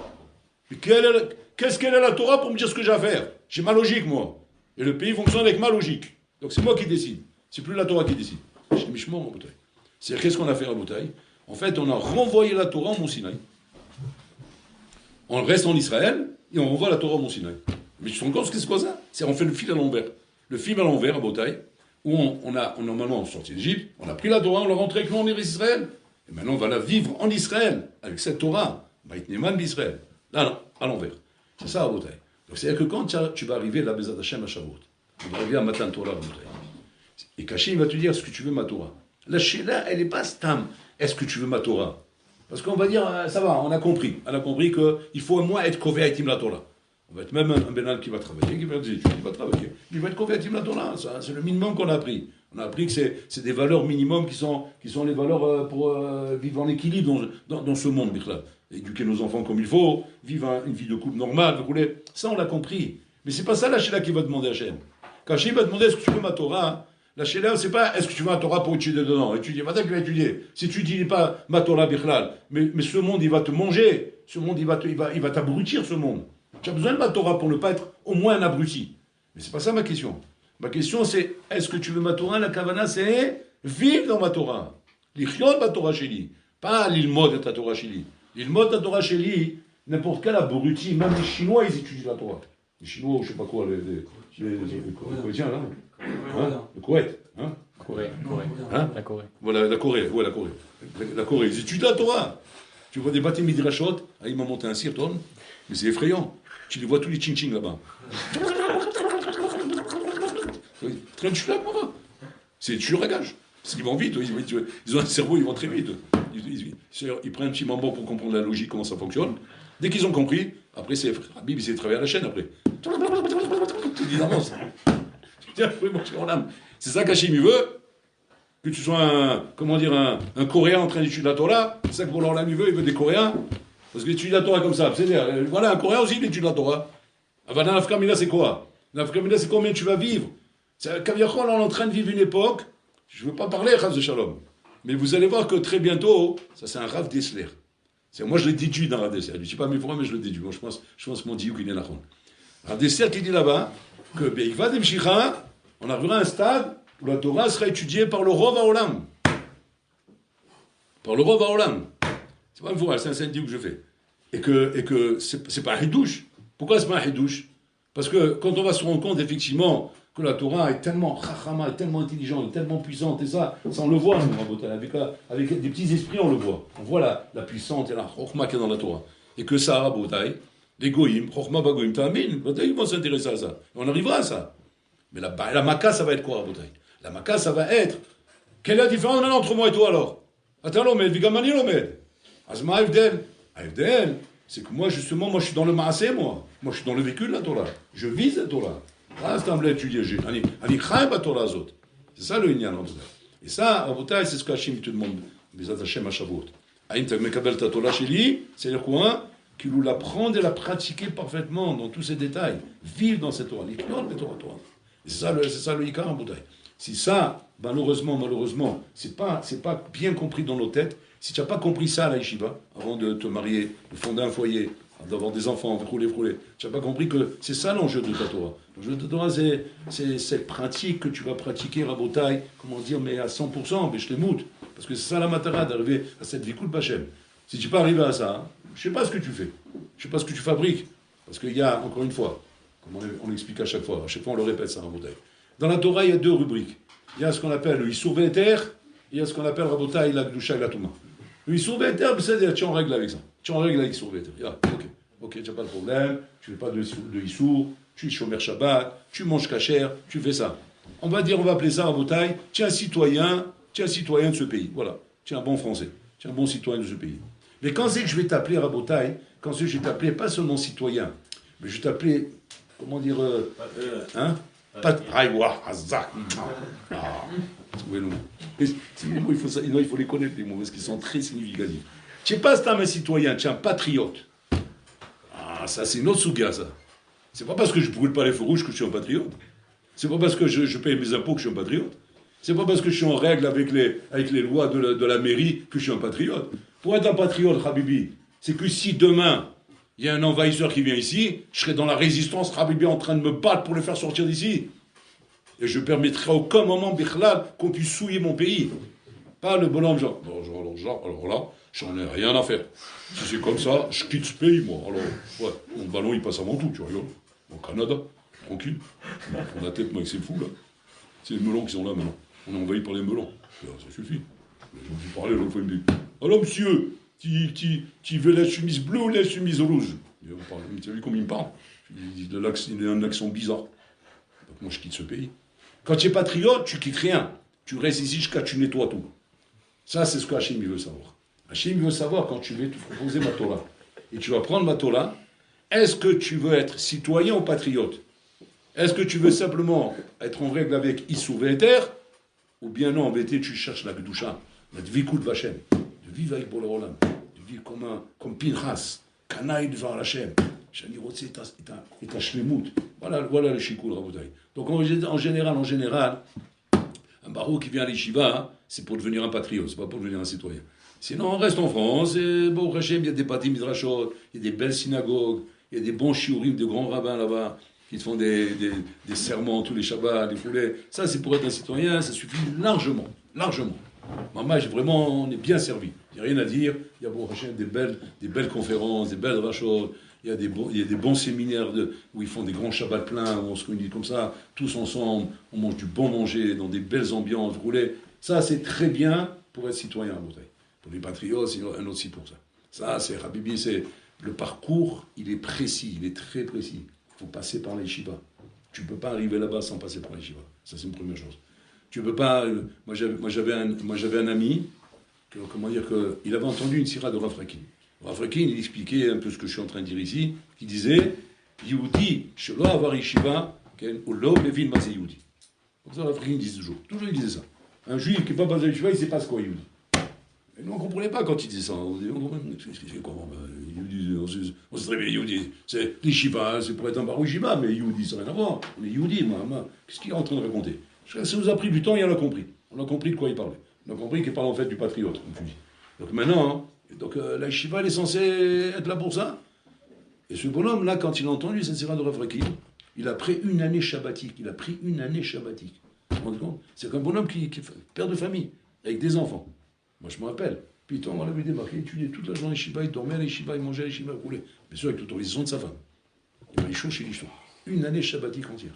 Mais qu'est-ce qu'elle est la Torah pour me dire ce que j'ai à faire? J'ai ma logique, moi. Et le pays fonctionne avec ma logique. Donc c'est moi qui décide. C'est plus la Torah qui décide. J'ai Mishmor en bouteille. C'est qu'est-ce qu'on a fait à bouteille? En fait, on a renvoyé la Torah au Mont Sinaï. On reste en Israël et on renvoie la Torah au Mont Sinaï. Mais tu te rends compte ce que c'est quoi ça? C'est on fait le fil à l'envers. Le film à l'envers à bouteille, où on a normalement sorti d'Égypte, on a pris la Torah, on l'a rentrée avec nous en Israël. Et maintenant on va la vivre en Israël, avec cette Torah. Baït-Neman d'Israël. Là, non, à l'envers. C'est ça à bouteille. Donc c'est-à-dire que quand tu vas arriver à la Bezat Hashem à Shavuot, on va arriver à Matan Torah à bouteille. Et Kachim va te dire, est-ce que tu veux ma Torah? La Sheila, elle n'est pas stam. Est-ce que tu veux ma Torah? Parce qu'on va dire, ça va, on a compris. On a compris qu'il faut au moins être Koveatim la Torah. On va être même un Benal qui va travailler, qui va faire des études, qui va travailler. Il va être Koveatim la Torah. Ça, c'est le minimum qu'on a appris. On a appris que c'est des valeurs minimum qui sont les valeurs pour vivre en équilibre dans ce monde, Bichlal. Éduquer nos enfants comme il faut, vivre une vie de couple normale, vous voulez. Ça, on l'a compris. Mais c'est pas ça la Sheila qui va demander à Hachem. Quand Hachem va demander est-ce que tu veux ma Torah, la Sheila, c'est pas est-ce que tu veux ma Torah pour étudier dedans. Étudier, va qu'il va étudier. Si tu dis pas ma Torah, Bichlal, mais ce monde, il va te manger. Ce monde, il va t'abrutir, ce monde. Tu as besoin de ma Torah pour ne pas être au moins un abruti. Mais c'est pas ça ma question. Ma question, c'est est-ce que tu veux ma Torah? La Kavana, c'est vivre dans ma Torah. L'Ichyon ma Torah Sheli. Pas l'ilmod de ta Torah Sheli. L'ilmod de ta Torah Sheli, n'importe quel abruti, même les Chinois, ils étudient la Torah. Les Chinois, ou je sais pas quoi, les Coréens, là. Hein? Le Koweït. Hein? Corée. Hein? La Corée. Voilà, la Corée. Ouais, la Corée. La Corée, ils étudient la Torah. Tu vois des bâtiments midrashot, il m'a monté un cirton, mais c'est effrayant. Tu les vois tous les ching-ching là-bas. Train de chute là-bas. C'est du ragage. Parce qu'ils vont vite, ils ont un cerveau, ils vont très vite. Ils prennent un petit moment pour comprendre la logique, comment ça fonctionne. Dès qu'ils ont compris, après c'est Habib, il s'est travaillé à la chaîne après. Il avance. C'est ça qu'Hachim il veut. Que tu sois un Coréen en train d'étudier la Torah. C'est ça que pour l'Olam il veut des Coréens. Parce qu'il étudie la Torah comme ça. C'est-à-dire, voilà, un Coréen aussi il étudie la Torah. Avant l'Afkamina c'est quoi? L'Afkamina c'est combien tu vas vivre? Kaviachol, on est en train de vivre une époque, je ne veux pas parler Chaz de Shalom, mais vous allez voir que très bientôt, ça c'est un Rav Dessler. Moi je le déduis dans Rav Dessler. Je ne dis pas mes fois, mais je le déduis. Moi, je pense que mon Diouk il est là. Rav Dessler qui dit là-bas que Be'ikvad Emshicha, on arrivera à un stade où la Torah sera étudiée par le Rov Haolam. Par le Rov Haolam. C'est pas une fois, c'est un Diouk que je fais. Et que c'est pas un hidouche. Pourquoi c'est pas un hidouche? Parce que quand on va se rendre compte effectivement que la Torah est tellement chachama, est tellement intelligente, tellement puissante, et ça on le voit, avec des petits esprits, on le voit. On voit la puissance et la chokhma qu'il y a dans la Torah. Et que ça, Rabotai, les goïms, chokhma bagoïm, ta'amin, ils vont s'intéresser à ça. Et on arrivera à ça. Mais la maka, ça va être quoi, Rabotai? La maka, ça va être, quelle est la différence maintenant entre moi et toi alors? Attends, l'omed, vigamani l'omed. Azma Avdel. Avdel, c'est que moi, justement, je suis dans le maasé, moi. Moi, je suis dans le véhicule, la Torah. Je vise la Torah. C'est ça le Inyan. Et ça, Rabotai, c'est ce qu'Hachim te demande. Bezat Hashem à Shavuot. C'est-à-dire quoi? Qu'il nous l'apprendre et la pratiquer parfaitement dans tous ses détails. Vivre dans cette Torah. Et c'est ça le Ikar, Rabotai. Si ça, malheureusement, c'est pas bien compris dans nos têtes, si tu n'as pas compris ça à la yeshiva, avant de te marier, de fonder un foyer, d'avoir des enfants, rouler. Tu n'as pas compris que c'est ça l'enjeu de ta Torah. L'enjeu de ta Torah, c'est cette pratique que tu vas pratiquer, Rabotai, comment dire, mais à 100%, mais je t'émoute. Parce que c'est ça la matara, d'arriver à cette vie de Bachem. Si tu n'es pas arrivé à ça, je ne sais pas ce que tu fais. Je ne sais pas ce que tu fabriques. Parce qu'il y a, encore une fois, comme on l'explique à chaque fois on le répète ça, Rabotai. Dans la Torah, il y a deux rubriques. Il y a ce qu'on appelle le Issour Ve'eter, il y a ce qu'on appelle Rabotai, la Gdusha et la Touma. Le Issour Ve'eter, c'est-à-dire, tu es en règle avec ça. Tu es en règle avec Issour Ve'eter. Ok, tu n'as pas de problème, tu ne fais pas de Issour, tu es Shomer Shabbat, tu manges kasher, tu fais ça. On va appeler ça Rabotai, tu es un citoyen de ce pays. Voilà, tu es un bon Français, tu es un bon citoyen de ce pays. Mais quand c'est que je vais t'appeler Rabotai, quand c'est que je vais t'appeler pas seulement citoyen, mais je vais t'appeler, comment dire, il faut les connaître, les mots, parce qu'ils sont très significatifs. Tu n'es pas un citoyen, tu es un patriote. Ah, ça, c'est une autre souga, ça. C'est pas parce que je brûle pas les feux rouges que je suis un patriote. C'est pas parce que je paye mes impôts que je suis un patriote. C'est pas parce que je suis en règle avec les lois de la mairie que je suis un patriote. Pour être un patriote, Habibi, c'est que si demain, il y a un envahisseur qui vient ici, je serai dans la résistance, Habibi, en train de me battre pour le faire sortir d'ici. Et je ne permettrai à aucun moment, Bichlal, qu'on puisse souiller mon pays. Pas le bonhomme genre, alors là, j'en ai rien à faire. Si c'est comme ça, je quitte ce pays, moi. Alors, ouais, mon ballon, il passe avant tout, tu rigoles. Au Canada, tranquille. On a tête, moi, c'est fou, là. C'est les melons qui sont là, maintenant. On est envahi par les melons. Ça suffit. Je me suis parlé l'autre fois, il me dit, alors, monsieur, tu veux la chemise bleue ou la chemise rouge? Tu as vu comment il me parle? Il a un accent bizarre. Donc, moi, je quitte ce pays. Quand tu es patriote, tu quittes rien. Tu restes ici jusqu'à tu nettoies tout. Ça, c'est ce que Hachem veut savoir. Hachem veut savoir quand tu vas te proposer ma Torah. Et tu vas prendre ma Torah. Est-ce que tu veux être citoyen ou patriote? Est-ce que tu veux simplement être en règle avec Issou Ve'eter? Ou bien non, en vérité, tu cherches la Kedusha, la Dvikut Vachem, de vivre avec Boré Olam, de vivre comme Pinchas, Kanaï devant Hachem. Shani Rotse et ta Shlemut. Voilà le Shikoul Rabotai. Donc en général, un barreau qui vient à l'Yeshiva, c'est pour devenir un patriote, c'est pas pour devenir un citoyen. Sinon, on reste en France, et bon, Hachem, il y a des bâtis midrashot, il y a des belles synagogues, il y a des bons shiurim, de grands rabbins là-bas, qui te font des serments tous les Shabbats, des foulées. Ça, c'est pour être un citoyen, ça suffit largement. Maman, vraiment, on est bien servi. Il n'y a rien à dire, il y a bon, Hachem, des belles conférences, des belles rachot. Il y a des bons séminaires où ils font des grands Shabbats pleins, où on se réunit comme ça, tous ensemble, on mange du bon manger, dans des belles ambiances, roulées. Ça, c'est très bien pour être citoyen à Bouteille. Pour les patriotes, c'est un autre site pour ça. Ça, c'est Habibi, c'est le parcours, il est précis, il est très précis. Il faut passer par les Yeshiva. Tu ne peux pas arriver là-bas sans passer par les Yeshiva. Ça, c'est une première chose. Tu ne peux pas... Moi, j'avais un ami, il avait entendu une sira de Rav Rakin. Rav Rakin, il expliquait un peu ce que je suis en train de dire ici, qui disait Yehudi, shelo avar yeshiva, ou lo mevin ma c'est Yehudi. Comme ça, Rav Rakin disait toujours il disait ça. Un juif qui n'est pas basé à yeshiva, il ne sait pas ce qu'est Yehudi. Et nous, on ne comprenait pas quand il disait ça. On disait, on se très Yehudi. C'est l'yeshiva, c'est pour être un barou yeshiva, mais Yehudi, ça n'a rien à voir. On est Yehudi, qu'est-ce qu'il est en train de raconter? Ça nous a pris du temps et on a compris. On a compris de quoi il parlait. On a compris qu'il parlait en fait du patriote, comme tu dis. Donc maintenant, la yeshiva, elle est censée être là pour ça. Et ce bonhomme, là, quand il a entendu cette sira de Rav Rakin, il a pris une année shabbatique. Vous vous rendez compte? C'est un bonhomme qui est père de famille, avec des enfants. Moi, je me rappelle. Puis, on l'avait débarqué, il étudiait toute la journée à yeshiva, il dormait à yeshiva, il mangeait à yeshiva, il roulait. Bien sûr, avec l'autorisation de sa femme. Il m'a chaud chez l'histoire. Une année shabbatique entière.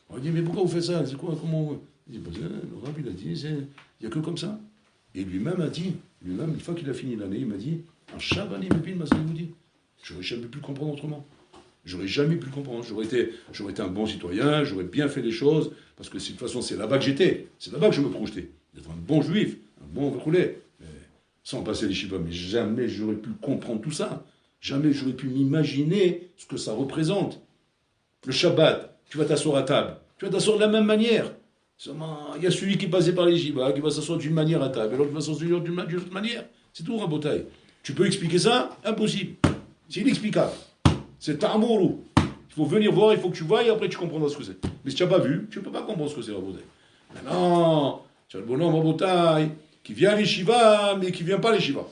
On lui dit, mais pourquoi vous faites ça? C'est quoi? Comment? Il dit, le Rav, il a dit, il n'y a que comme ça. Et lui-même a dit, une fois qu'il a fini l'année, il m'a dit, un Shabbat, j'aurais jamais pu le comprendre autrement. J'aurais jamais pu le comprendre. J'aurais été un bon citoyen, j'aurais bien fait les choses, parce que de toute façon, c'est là-bas que j'étais. C'est là-bas que je me projetais. D'être un bon juif, un bon roulé. Sans passer les shivas, mais jamais j'aurais pu comprendre tout ça. Jamais j'aurais pu m'imaginer ce que ça représente. Le Shabbat, tu vas t'asseoir à table. Tu vas t'asseoir de la même manière. Il y a celui qui est passé par les shivas, qui va s'asseoir d'une manière à table, et l'autre va s'asseoir d'une autre manière. C'est tout, Rabotai. Tu peux expliquer ça? Impossible. C'est inexplicable. C'est Tarmourou. Il faut venir voir, il faut que tu vois, et après tu comprendras ce que c'est. Mais si tu n'as pas vu, tu ne peux pas comprendre ce que c'est, Rabotai. Maintenant, tu as le bonhomme Rabotai, qui vient à l'Yeshiva, mais qui ne vient pas à l'Yeshiva.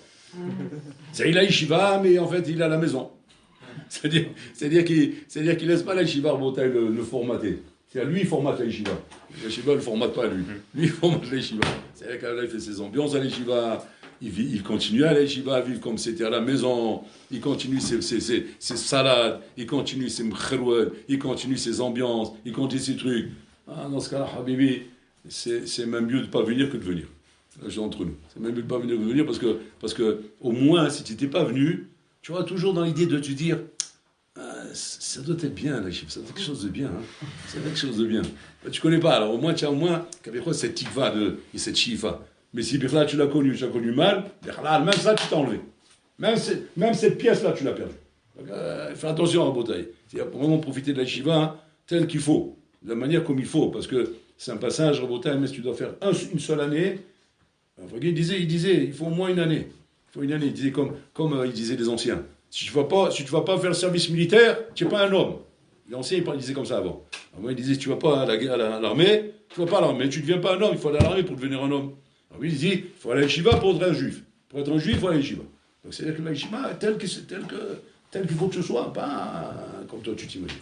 C'est il a l'Yeshiva, mais en fait, il est à la maison. C'est-à-dire qu'il laisse pas la yeshiva Rabotai le formater. C'est-à-dire lui, il formate la yeshiva. La yeshiva ne le formate pas, lui. Lui, il formate la yeshiva. C'est-à-dire qu'il fait ses ambiances à la yeshiva, il continue à la yeshiva à vivre comme c'était à la maison, il continue ses salades, il continue ses mkheroued, il continue ses ambiances, il continue ses trucs. Ah, dans ce cas-là, Habibi, c'est même mieux de ne pas venir que de venir. Là, j'ai entre nous. C'est même mieux de ne pas venir que de venir parce que au moins, si tu n'étais pas venu, tu auras toujours dans l'idée de te dire ça doit être bien, la chiffre, ça doit être quelque chose de bien. Hein. Ça doit être quelque chose de bien. Ben, tu ne connais pas, alors au moins, tu as au moins cette tikva et cette chifa. Mais si là, tu l'as connu mal, même ça, tu t'as enlevé. Même cette pièce-là, tu l'as perdue. Fais attention à Botaï. Il faut vraiment profiter de la shiva hein, telle qu'il faut, de la manière comme il faut, parce que c'est un passage, Botaï, mais si tu dois faire une seule année, il disait, il faut au moins une année. Il faut une année, il disait comme il disait les anciens. Si tu ne vas pas faire le service militaire, tu n'es pas un homme. Les anciens, ils disaient comme ça avant. Avant, ils disaient, tu ne vas pas à l'armée, tu ne vas pas à l'armée, tu ne deviens pas un homme, il faut aller à l'armée pour devenir un homme. Alors, il dit, il faut aller à l'Yeshiva pour être un juif. Pour être un juif, il faut aller à l'Yeshiva. Donc, c'est-à-dire que la Yeshiva, tel qu'il faut que ce soit, pas comme toi tu t'imagines.